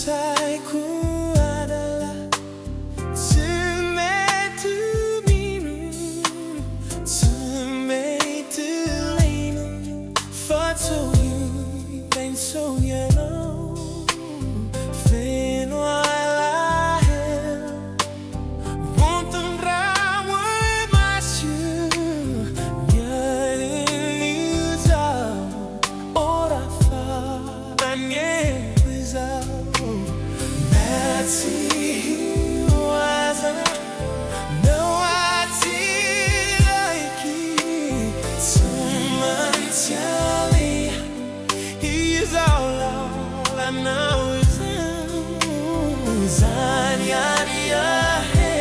saiko adalah tsy mety mino, tsy mety leno, fa tsao io ben tsao ianao feno alahelo vonton-draha oe masio mialiny zao ora fa magneno izao mety hoaza não aty raiky tsy maintsy alia izao lalanao izao zany any ahe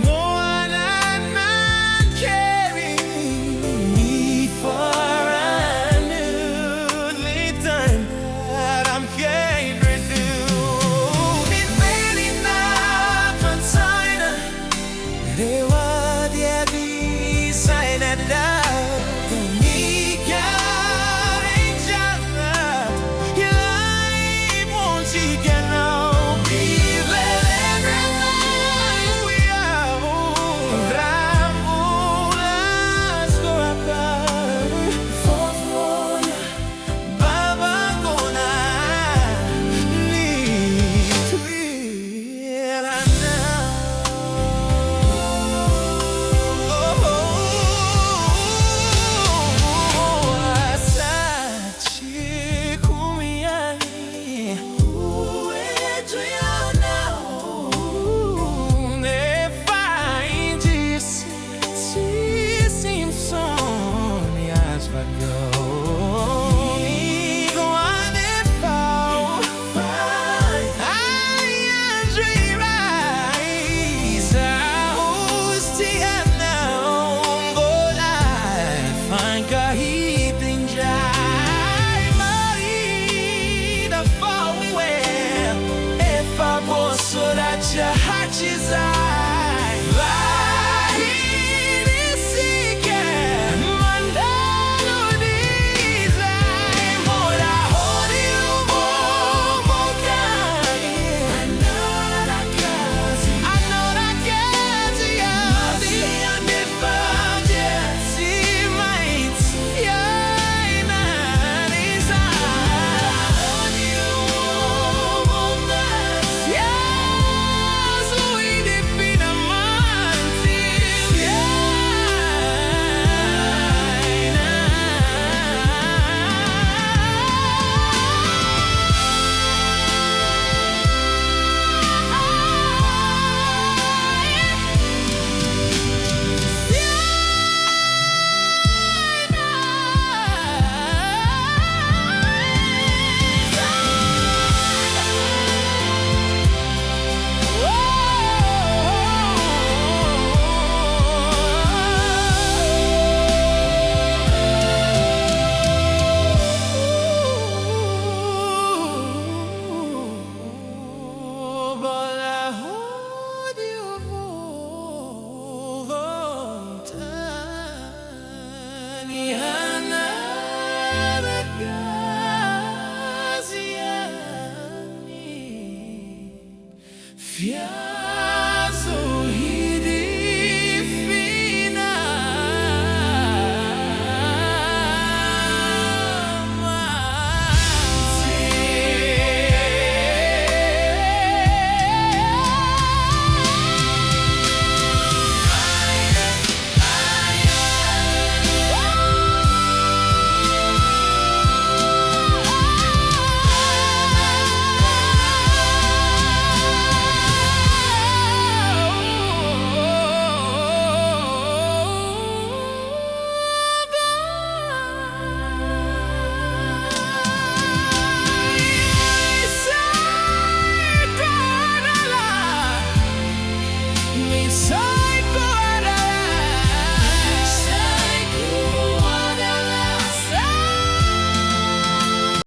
no ananankely for I knew the time that I'm getting to it really not from China rewa dia bisa nada go.